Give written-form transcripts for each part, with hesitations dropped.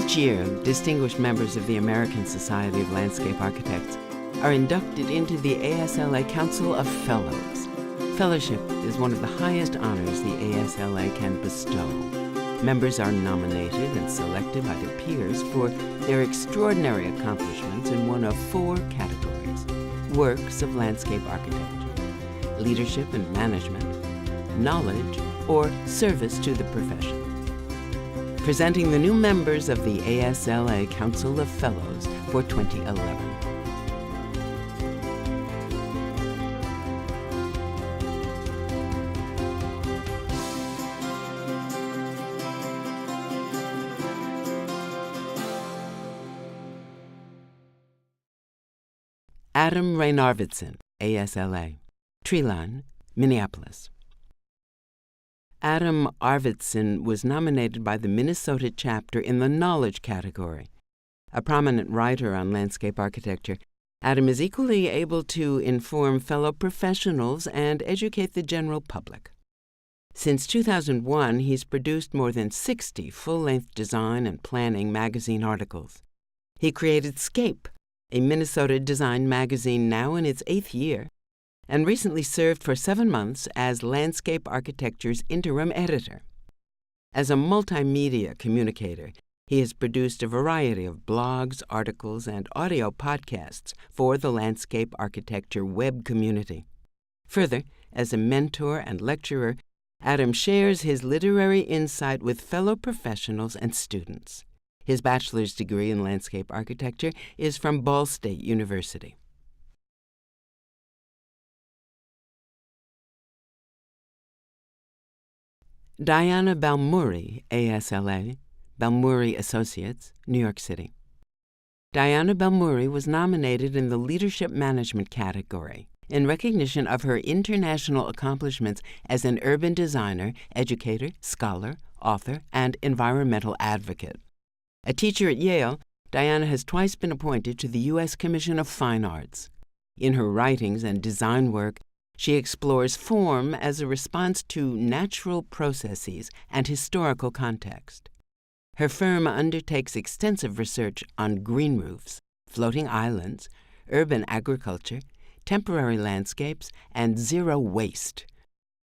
Each year, distinguished members of the American Society of Landscape Architects are inducted into the ASLA Council of Fellows. Fellowship is one of the highest honors the ASLA can bestow. Members are nominated and selected by their peers for their extraordinary accomplishments in one of 4 categories: works of landscape architecture, leadership and management, knowledge, or service to the profession. Presenting the new members of the ASLA Council of Fellows for 2011. Ray Arvidson, ASLA, Treeline, Minneapolis. Ray Arvidson was nominated by the Minnesota chapter in the Knowledge category. A prominent writer on landscape architecture, Adam is equally able to inform fellow professionals and educate the general public. Since 2001, he's produced more than 60 full-length design and planning magazine articles. He created Scape, a Minnesota design magazine now in its 8th year, and recently served for 7 months as Landscape Architecture's interim editor. As a multimedia communicator, he has produced a variety of blogs, articles, and audio podcasts for the landscape architecture web community. Further, as a mentor and lecturer, Adam shares his literary insight with fellow professionals and students. His bachelor's degree in landscape architecture is from Ball State University. Diana Balmori, ASLA, Balmori Associates, New York City. Diana Balmori was nominated in the Leadership Management category in recognition of her international accomplishments as an urban designer, educator, scholar, author, and environmental advocate. A teacher at Yale, Diana has twice been appointed to the U.S. Commission of Fine Arts. In her writings and design work, she explores form as a response to natural processes and historical context. Her firm undertakes extensive research on green roofs, floating islands, urban agriculture, temporary landscapes, and zero waste.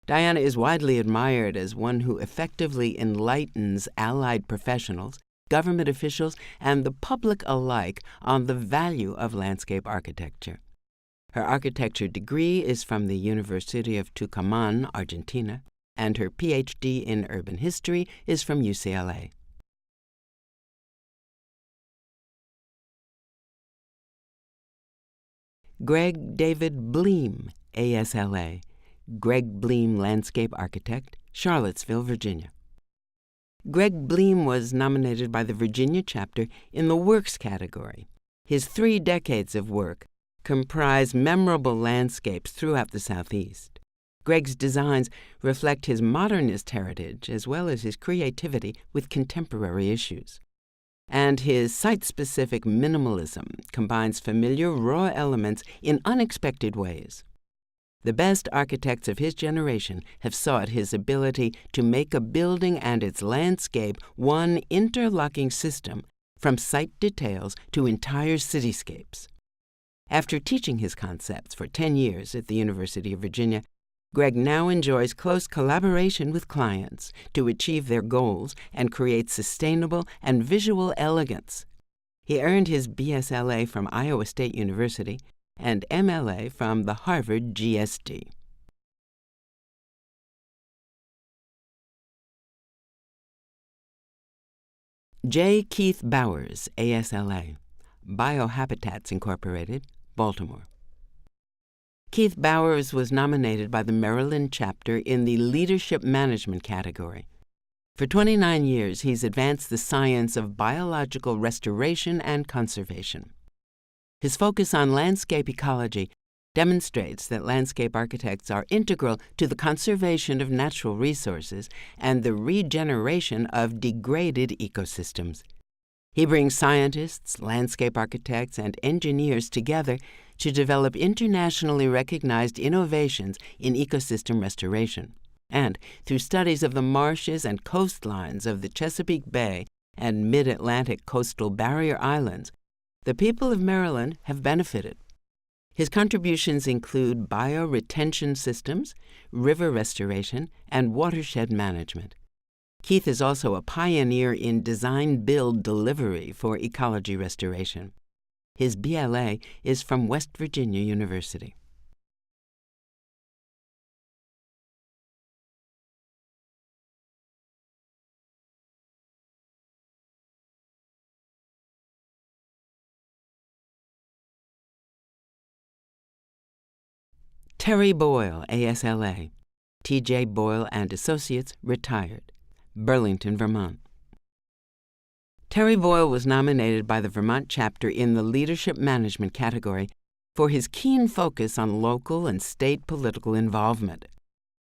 Diana is widely admired as one who effectively enlightens allied professionals, government officials, and the public alike on the value of landscape architecture. Her architecture degree is from the University of Tucumán, Argentina, and her PhD in urban history is from UCLA. Greg David Bleem, ASLA, Greg Bleem Landscape Architect, Charlottesville, Virginia. Greg Bleem was nominated by the Virginia chapter in the Works category. His 3 decades of work comprise memorable landscapes throughout the Southeast. Greg's designs reflect his modernist heritage as well as his creativity with contemporary issues. And his site-specific minimalism combines familiar raw elements in unexpected ways. The best architects of his generation have sought his ability to make a building and its landscape one interlocking system from site details to entire cityscapes. After teaching his concepts for 10 years at the University of Virginia, Greg now enjoys close collaboration with clients to achieve their goals and create sustainable and visual elegance. He earned his BSLA from Iowa State University and MLA from the Harvard GSD. J. Keith Bowers, ASLA, Biohabitats Incorporated, Baltimore. Keith Bowers was nominated by the Maryland chapter in the Leadership Management category. For 29 years, he's advanced the science of biological restoration and conservation. His focus on landscape ecology demonstrates that landscape architects are integral to the conservation of natural resources and the regeneration of degraded ecosystems. He brings scientists, landscape architects, and engineers together to develop internationally recognized innovations in ecosystem restoration. And through studies of the marshes and coastlines of the Chesapeake Bay and mid-Atlantic coastal barrier islands, the people of Maryland have benefited. His contributions include bioretention systems, river restoration, and watershed management. Keith is also a pioneer in design-build delivery for ecology restoration. His BLA is from West Virginia University. Terry Boyle, ASLA, T.J. Boyle and Associates, retired, Burlington, Vermont. Terry Boyle was nominated by the Vermont chapter in the Leadership Management category for his keen focus on local and state political involvement.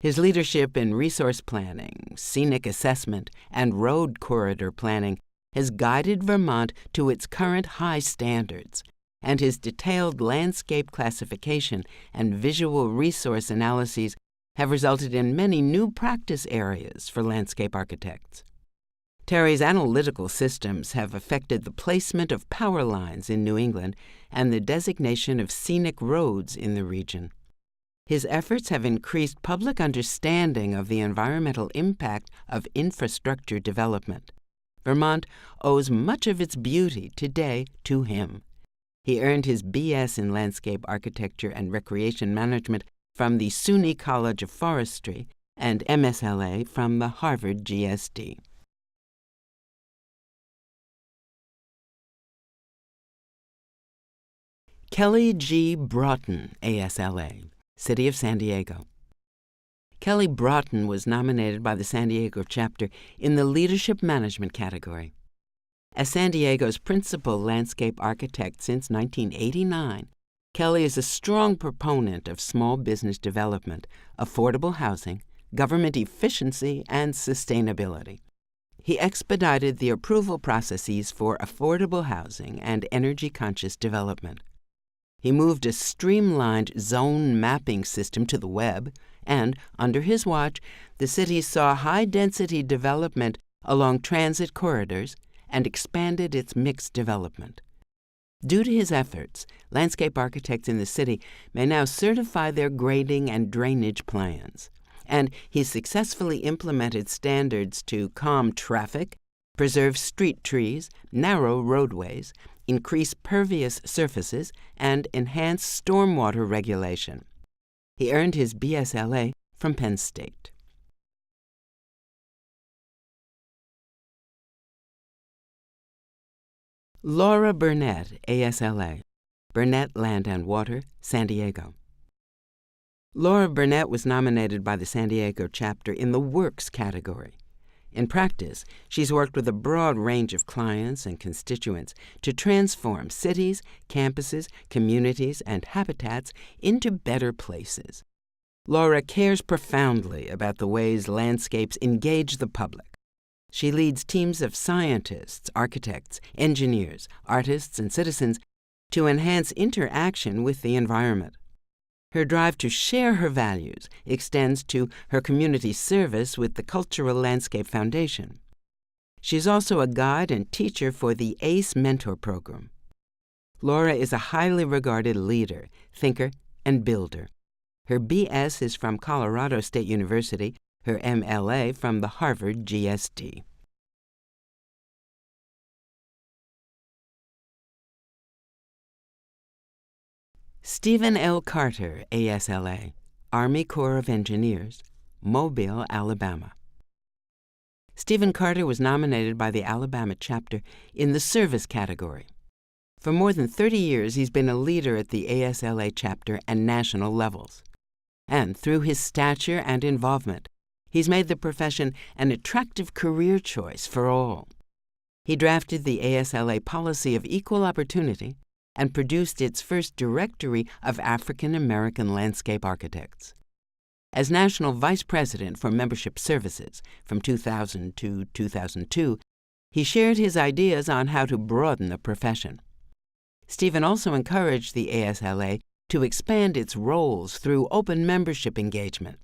His leadership in resource planning, scenic assessment, and road corridor planning has guided Vermont to its current high standards, and his detailed landscape classification and visual resource analyses have resulted in many new practice areas for landscape architects. Terry's analytical systems have affected the placement of power lines in New England and the designation of scenic roads in the region. His efforts have increased public understanding of the environmental impact of infrastructure development. Vermont owes much of its beauty today to him. He earned his B.S. in Landscape Architecture and Recreation Management from the SUNY College of Forestry and MSLA from the Harvard GSD. Kelly G. Broughton, ASLA, City of San Diego. Kelly Broughton was nominated by the San Diego chapter in the Leadership Management category. As San Diego's principal landscape architect since 1989, Kelly is a strong proponent of small business development, affordable housing, government efficiency, and sustainability. He expedited the approval processes for affordable housing and energy-conscious development. He moved a streamlined zone mapping system to the web, and, under his watch, the city saw high-density development along transit corridors and expanded its mixed development. Due to his efforts, landscape architects in the city may now certify their grading and drainage plans, and he successfully implemented standards to calm traffic, preserve street trees, narrow roadways, increase pervious surfaces, and enhance stormwater regulation. He earned his BSLA from Penn State. Laura Burnett, ASLA, Burnett Land and Water, San Diego. Laura Burnett was nominated by the San Diego chapter in the Works category. In practice, she's worked with a broad range of clients and constituents to transform cities, campuses, communities, and habitats into better places. Laura cares profoundly about the ways landscapes engage the public. She leads teams of scientists, architects, engineers, artists, and citizens to enhance interaction with the environment. Her drive to share her values extends to her community service with the Cultural Landscape Foundation. She's also a guide and teacher for the ACE Mentor Program. Laura is a highly regarded leader, thinker, and builder. Her BS is from Colorado State University, her MLA from the Harvard GSD. Stephen L. Carter, ASLA, Army Corps of Engineers, Mobile, Alabama. Stephen Carter was nominated by the Alabama chapter in the Service category. For more than 30 years, he's been a leader at the ASLA chapter and national levels. And through his stature and involvement, he's made the profession an attractive career choice for all. He drafted the ASLA policy of equal opportunity and produced its first directory of African American landscape architects. As National Vice President for Membership Services from 2000 to 2002, he shared his ideas on how to broaden the profession. Stephen also encouraged the ASLA to expand its roles through open membership engagement.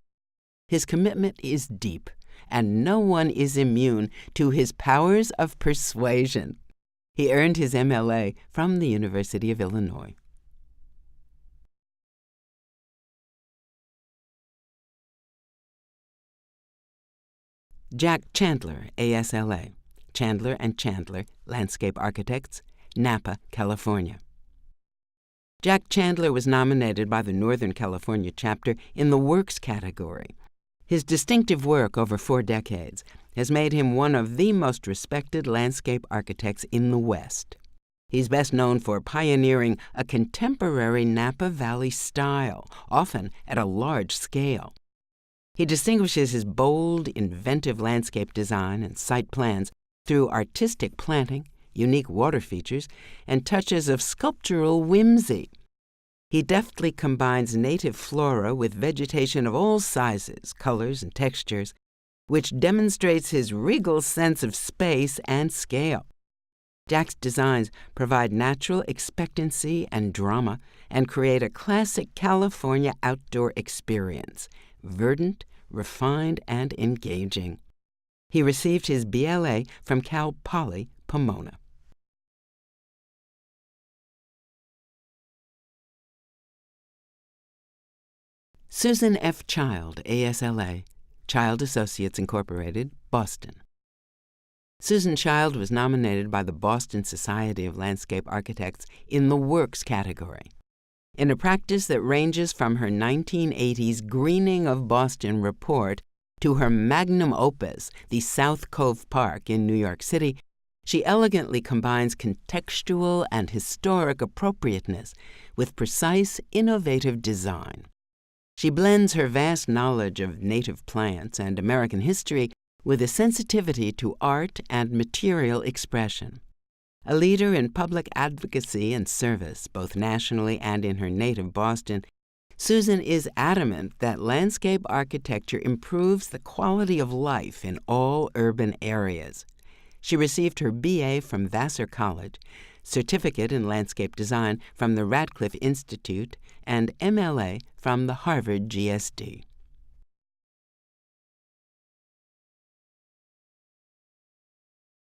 His commitment is deep, and no one is immune to his powers of persuasion. He earned his MLA from the University of Illinois. Jack Chandler, ASLA, Chandler and Chandler, Landscape Architects, Napa, California. Jack Chandler was nominated by the Northern California chapter in the Works category. His distinctive work over 4 decades has made him one of the most respected landscape architects in the West. He's best known for pioneering a contemporary Napa Valley style, often at a large scale. He distinguishes his bold, inventive landscape design and site plans through artistic planting, unique water features, and touches of sculptural whimsy. He deftly combines native flora with vegetation of all sizes, colors, and textures, which demonstrates his regal sense of space and scale. Jack's designs provide natural expectancy and drama and create a classic California outdoor experience, verdant, refined, and engaging. He received his BLA from Cal Poly, Pomona. Susan F. Child, ASLA, Child Associates Incorporated, Boston. Susan Child was nominated by the Boston Society of Landscape Architects in the Works category. In a practice that ranges from her 1980s Greening of Boston report to her magnum opus, the South Cove Park in New York City, she elegantly combines contextual and historic appropriateness with precise, innovative design. She blends her vast knowledge of native plants and American history with a sensitivity to art and material expression. A leader in public advocacy and service, both nationally and in her native Boston, Susan is adamant that landscape architecture improves the quality of life in all urban areas. She received her BA from Vassar College, Certificate in Landscape Design from the Radcliffe Institute, and MLA from the Harvard GSD.